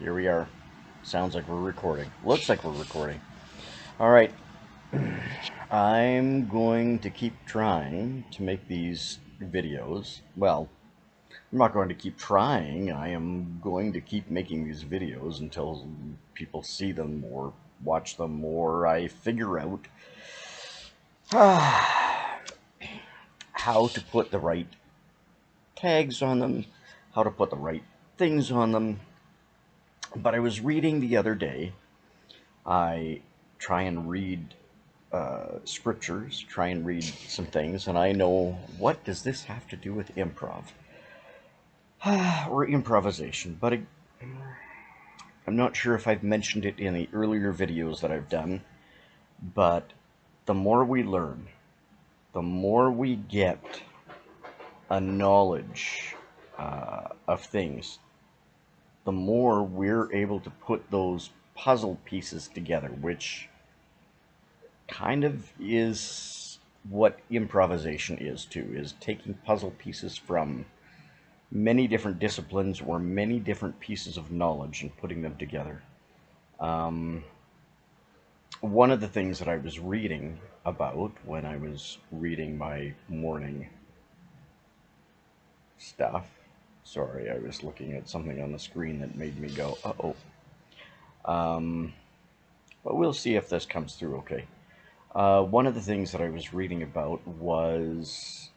Here we are. Sounds like we're recording. Looks like we're recording. All right. I'm going to keep trying to make these videos. Well, I'm not going to keep trying. I am going to keep making these videos until people see them or watch them or I figure out how to put the right tags on them, how to put the right things on them. But I was reading the other day. I try and read scriptures, try and read some things, and I know, what does this have to do with improv? Or improvisation, but I'm not sure if I've mentioned it in the earlier videos that I've done, but the more we learn, the more we get a knowledge of things, the more we're able to put those puzzle pieces together, which kind of is what improvisation is too, is taking puzzle pieces from many different disciplines or many different pieces of knowledge and putting them together. One of the things that I was reading about when I was reading my morning stuff, sorry, I was looking at something on the screen that made me go, uh-oh. But we'll see if this comes through okay. One of the things that I was reading about was,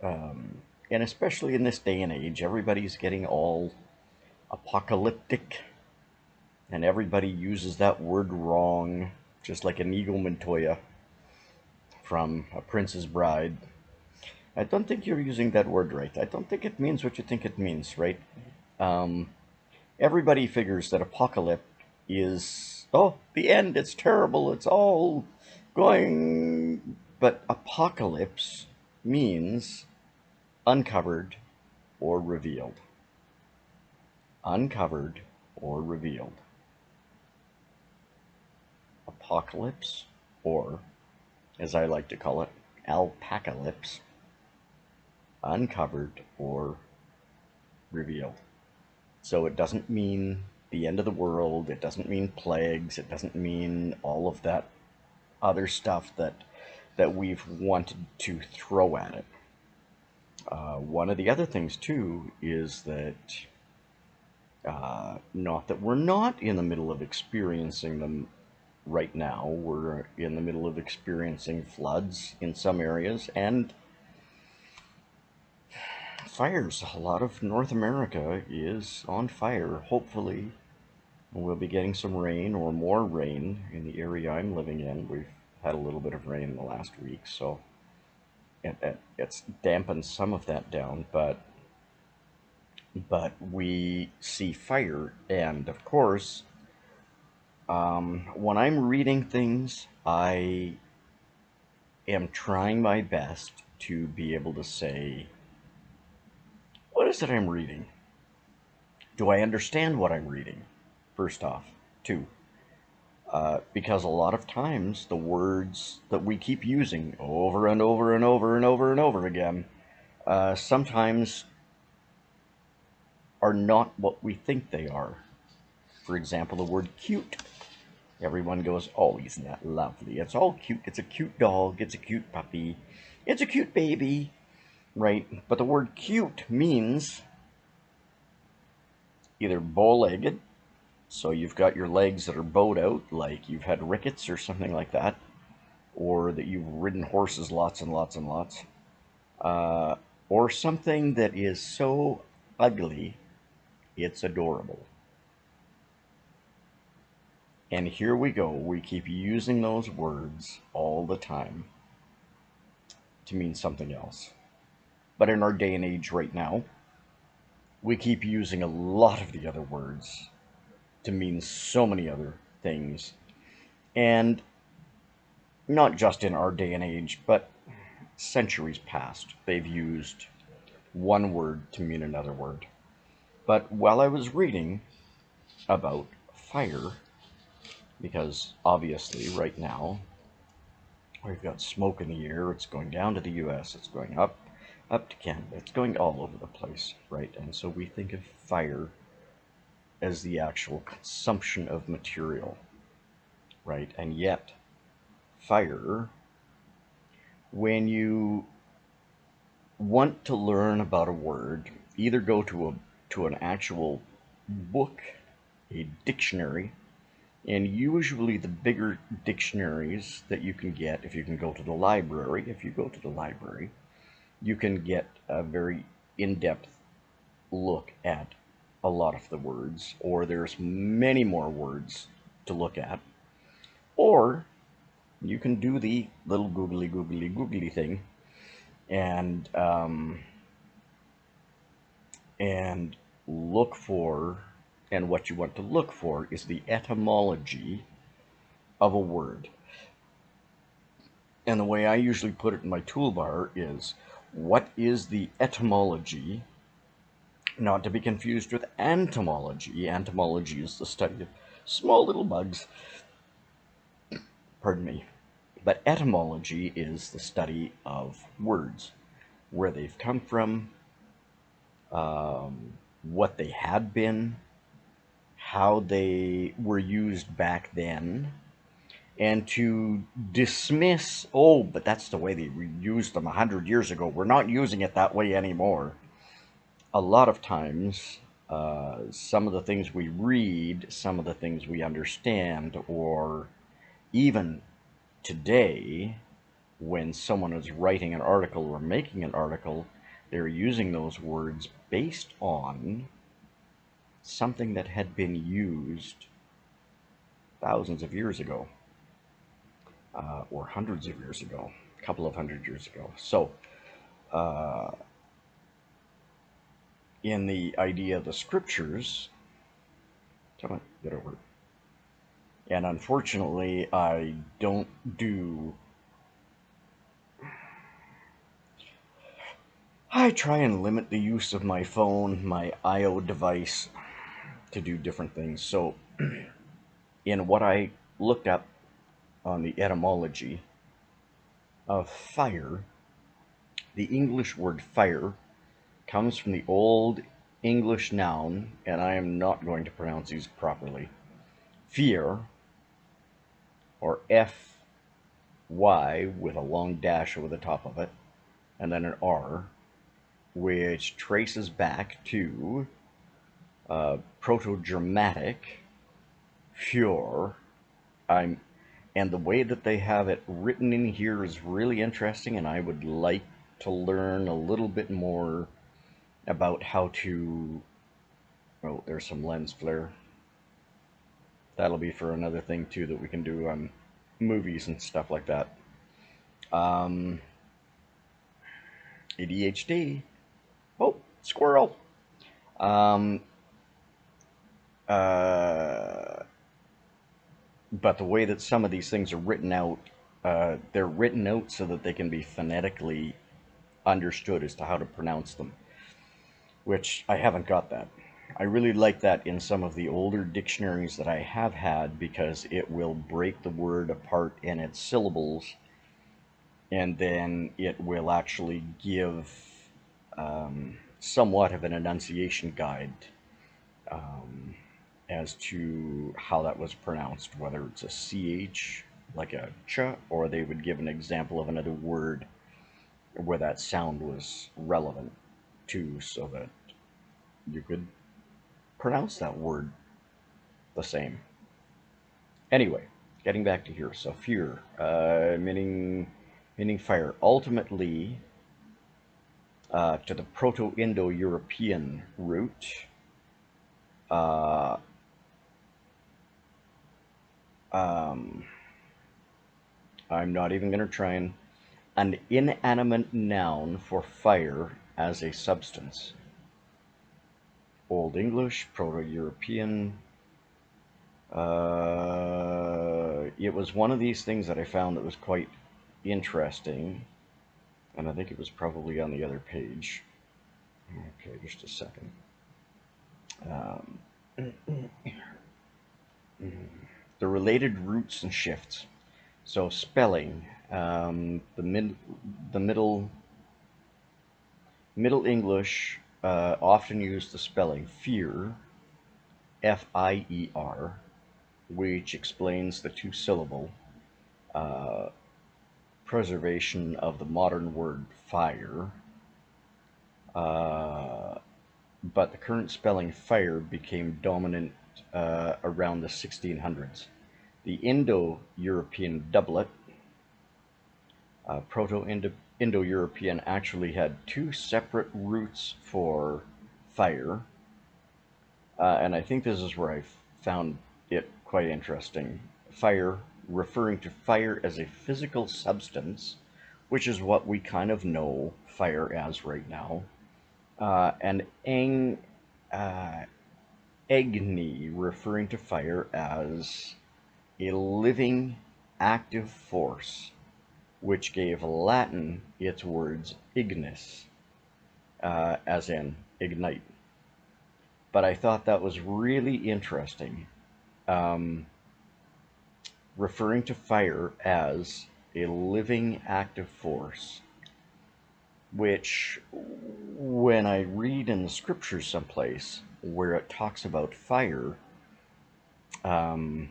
and especially in this day and age, everybody's getting all apocalyptic, and everybody uses that word wrong, just like Inigo Montoya from A Prince's Bride. I don't think you're using that word right. I don't think it means what you think it means, right? Everybody figures that apocalypse is, oh, the end, it's terrible, it's all going. But apocalypse means uncovered or revealed. Uncovered or revealed. Apocalypse, or as I like to call it, alpacalypse, uncovered or revealed. So it doesn't mean the end of the world, it doesn't mean plagues, it doesn't mean all of that other stuff that we've wanted to throw at it. One of the other things too is that not that we're not in the middle of experiencing them right now. We're in the middle of experiencing floods in some areas and fires. A lot of North America is on fire. Hopefully we'll be getting some rain or more rain in the area I'm living in. We've had a little bit of rain in the last week, so it's dampened some of that down, but we see fire, and of course, when I'm reading things, I am trying my best to be able to say, what is it I'm reading? Do I understand what I'm reading? First off. Two, because a lot of times the words that we keep using over and over and over and over and over again sometimes are not what we think they are. For example, the word cute. Everyone goes, oh, isn't that lovely? It's all cute. It's a cute dog. It's a cute puppy. It's a cute baby. Right? But the word cute means either bow-legged, so you've got your legs that are bowed out, like you've had rickets or something like that, or that you've ridden horses lots and lots and lots, or something that is so ugly it's adorable. And here we go. We keep using those words all the time to mean something else. But in our day and age right now, we keep using a lot of the other words to mean so many other things. And not just in our day and age, but centuries past, they've used one word to mean another word. But while I was reading about fire, because obviously right now we've got smoke in the air, it's going down to the US, it's going up to Canada, it's going all over the place, right? And so we think of fire as the actual consumption of material, right? And yet, fire, when you want to learn about a word, either go to an actual book, a dictionary, and usually the bigger dictionaries that you can get, if you can go to the library, you can get a very in-depth look at a lot of the words, or there's many more words to look at, or you can do the little googly thing and and look for, and what you want to look for is the etymology of a word. And the way I usually put it in my toolbar is, what is the etymology? Not to be confused with entomology. Entomology is the study of small little bugs. Pardon me. But etymology is the study of words, where they've come from, what they had been, how they were used back then, and to dismiss, oh, but that's the way they used them 100 years ago. We're not using it that way anymore. A lot of times, some of the things we read, some of the things we understand, or even today, when someone is writing an article or making an article, they're using those words based on something that had been used thousands of years ago, or hundreds of years ago, a couple of hundred years ago. So, uh, in the idea of the scriptures, come on, get over it. And unfortunately, I don't do. I try and limit the use of my phone, my IO device, to do different things. So, in what I looked up on the etymology of fire, the English word fire comes from the Old English noun, and I am not going to pronounce these properly, fear, or F-Y with a long dash over the top of it, and then an R, which traces back to Proto-Germanic fjör. And the way that they have it written in here is really interesting, and I would like to learn a little bit more about how to. Oh, there's some lens flare. That'll be for another thing too that we can do on movies and stuff like that. ADHD. Oh, squirrel. Um, uh, but the way that some of these things are written out, they're written out so that they can be phonetically understood as to how to pronounce them, which I haven't got that. I really like that in some of the older dictionaries that I have had, because it will break the word apart in its syllables, and then it will actually give somewhat of an enunciation guide as to how that was pronounced, whether it's a CH, like a ch, or they would give an example of another word where that sound was relevant to, so that you could pronounce that word the same. Anyway, getting back to here. So fear, meaning fire. Ultimately, to the Proto-Indo-European root, uh, um, I'm not even going to try and, an inanimate noun for fire as a substance. Old English, Proto-European. It was one of these things that I found that was quite interesting, and I think it was probably on the other page. Okay, just a second. The related roots and shifts. So spelling, the Middle English often used the spelling fear F-I-E-R, which explains the two-syllable uh, preservation of the modern word fire. But the current spelling fire became dominant around the 1600s. The Indo-European doublet, Proto-Indo-European, actually had two separate roots for fire, and I think this is where I found it quite interesting. Fire, referring to fire as a physical substance, which is what we kind of know fire as right now, and uh, Agni, referring to fire as a living, active force, which gave Latin its words ignis, as in ignite. But I thought that was really interesting, um, referring to fire as a living, active force, which, when I read in the scriptures someplace where it talks about fire, um,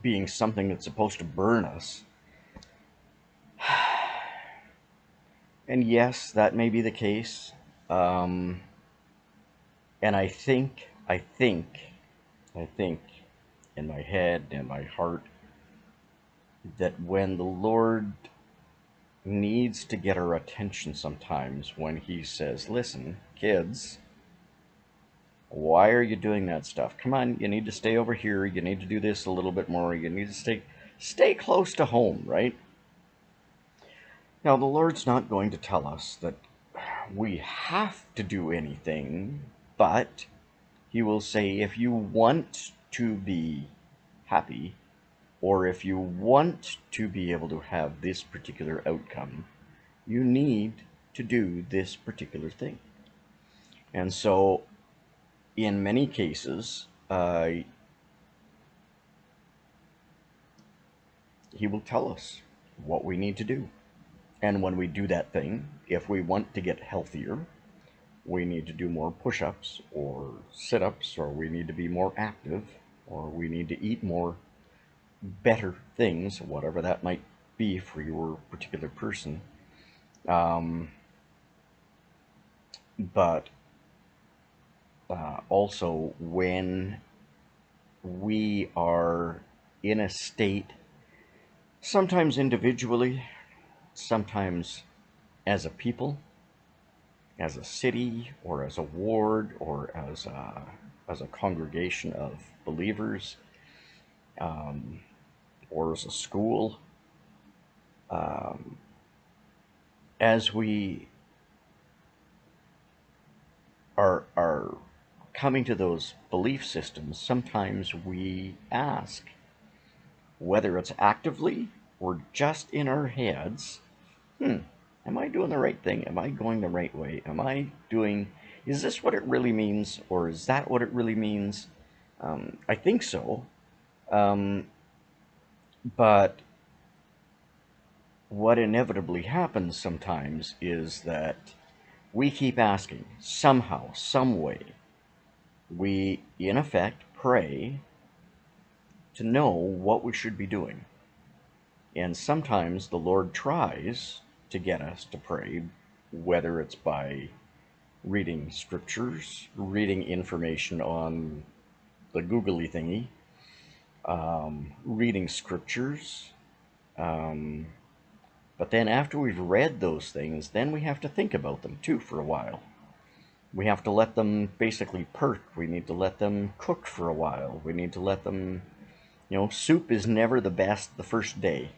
being something that's supposed to burn us. And yes, that may be the case. Um, and I think in my head and my heart that when the Lord needs to get our attention sometimes, when He says, listen, kids, why are you doing that stuff? Come on, you need to stay over here. You need to do this a little bit more. You need to stay close to home, right? Now, the Lord's not going to tell us that we have to do anything, but He will say, if you want to be happy, or if you want to be able to have this particular outcome, you need to do this particular thing. And so, in many cases, He will tell us what we need to do. And when we do that thing, if we want to get healthier, we need to do more push-ups or sit-ups, or we need to be more active, or we need to eat more better things, whatever that might be for your particular person. Um, but also, when we are in a state, sometimes individually, sometimes as a people, as a city, or as a ward, or as a congregation of believers, um, or as a school, um, as we are coming to those belief systems, sometimes we ask, whether it's actively or just in our heads, am I doing the right thing? Am I going the right way? Is this what it really means? Or is that what it really means? I think so. Um, but what inevitably happens sometimes is that we keep asking, somehow, some way. We, in effect, pray to know what we should be doing. And sometimes the Lord tries to get us to pray, whether it's by reading scriptures, reading information on the googly thingy, reading scriptures. Um, but then after we've read those things, then we have to think about them too for a while. We have to let them basically perk. We need to let them cook for a while. We need to let them, soup is never the best the first day.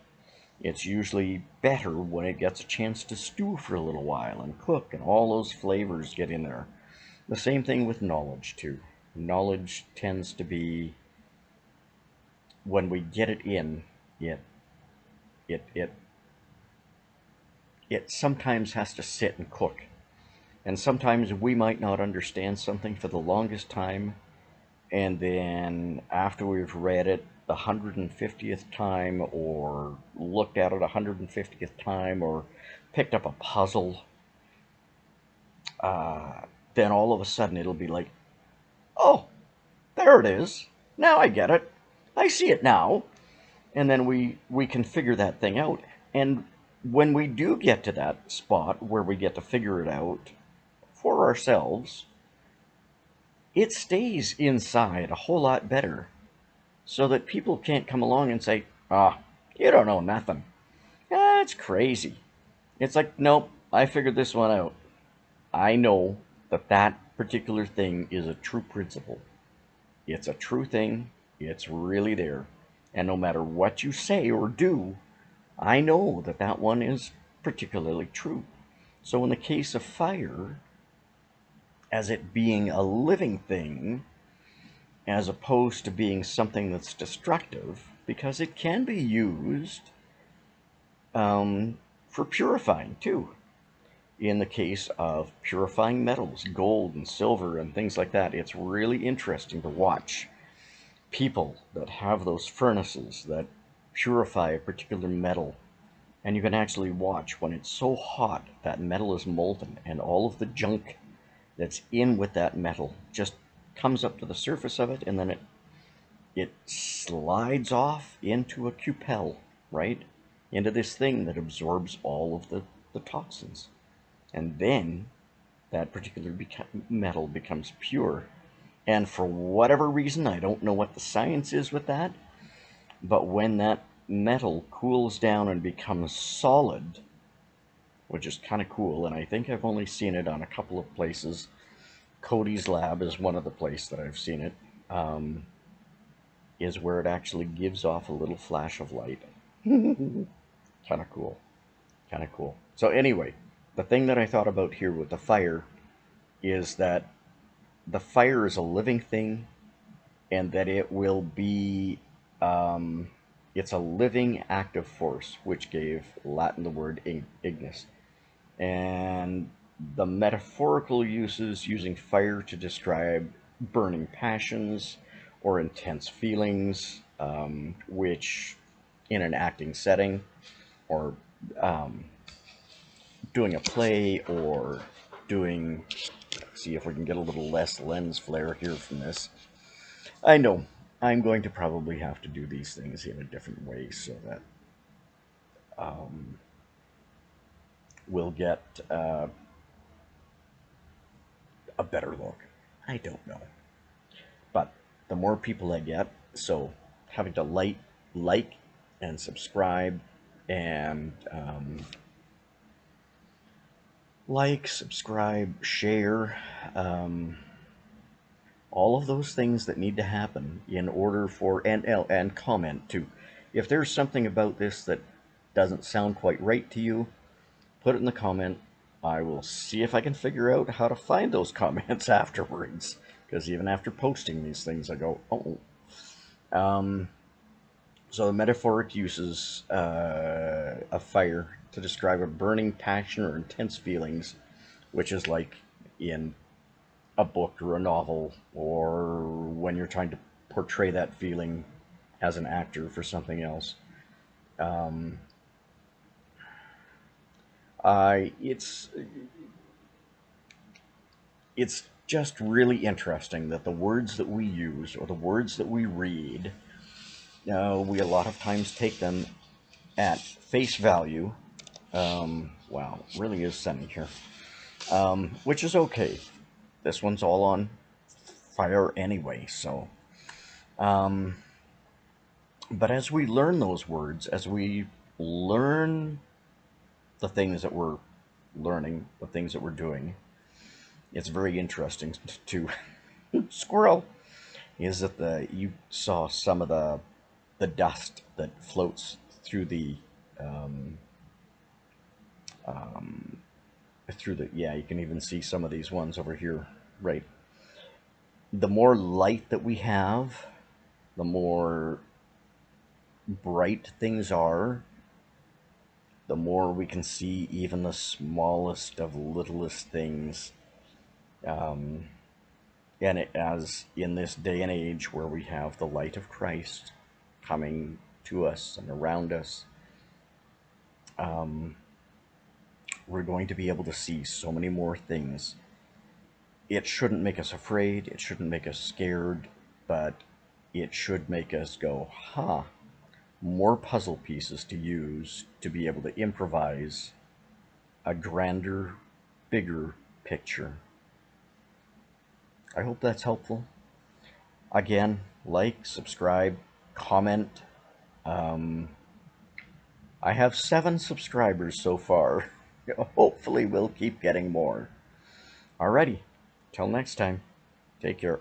It's usually better when it gets a chance to stew for a little while and cook and all those flavors get in there. The same thing with knowledge too. Knowledge tends to be, when we get it in, it it it it sometimes has to sit and cook. And sometimes we might not understand something for the longest time, and then after we've read it the 150th time, or looked at it 150th time, or picked up a puzzle, then all of a sudden it'll be like, Oh, there it is. Now I get it. I see it now. And then we can figure that thing out. And when we do get to that spot where we get to figure it out for ourselves, it stays inside a whole lot better so that people can't come along and say, ah, you don't know nothing. That's crazy. It's like, nope, I figured this one out. I know that that particular thing is a true principle. It's a true thing. It's really there. And no matter what you say or do, I know that that one is particularly true. So in the case of fire, as it being a living thing, as opposed to being something that's destructive, because it can be used for purifying too. In the case of purifying metals, gold and silver and things like that, it's really interesting to watch people that have those furnaces that purify a particular metal. And you can actually watch when it's so hot that metal is molten and all of the junk that's in with that metal just comes up to the surface of it, and then it slides off into a cupel, right? Into this thing that absorbs all of the toxins. And then that particular metal becomes pure. And for whatever reason, I don't know what the science is with that, but when that metal cools down and becomes solid, which is kind of cool, and I think I've only seen it on a couple of places. Cody's lab is one of the places that I've seen it, is where it actually gives off a little flash of light. Kind of cool. Kind of cool. So anyway, the thing that I thought about here with the fire is that the fire is a living thing, and that it will be, it's a living active force, which gave Latin the word ignis. And the metaphorical uses using fire to describe burning passions or intense feelings, which in an acting setting or um, doing a play or doing, see if we can get a little less lens flare here from this. I know I'm going to probably have to do these things in a different way so that um, we'll get a better look. I don't know. But the more people I get, so having to like and subscribe and like, subscribe, share, um, all of those things that need to happen in order for, and comment too. If there's something about this that doesn't sound quite right to you, put it in the comment. I will see if I can figure out how to find those comments afterwards. Because even after posting these things, I go, oh. So the metaphoric uses of fire to describe a burning passion or intense feelings, which is like in a book or a novel, or when you're trying to portray that feeling as an actor for something else. Um, I it's just really interesting that the words that we use or the words that we read, we a lot of times take them at face value. Wow, really is sunny here, which is okay. This one's all on fire anyway, so. Um, but as we learn those words, as we learn the things that we're learning, the things that we're doing, it's very interesting to squirrel. Is that you saw some of the dust that floats through um, um, yeah, you can even see some of these ones over here, right? The more light that we have, the more bright things are, the more we can see even the smallest of littlest things. Um, and as in this day and age where we have the light of Christ coming to us and around us, um, we're going to be able to see so many more things it shouldn't make us afraid, it shouldn't make us scared, but it should make us go, huh, more puzzle pieces to use to be able to improvise a grander, bigger picture. I hope that's helpful. Again, like, subscribe, comment. Um, I have 7 subscribers so far. Hopefully we'll keep getting more. Alrighty, till next time, take care.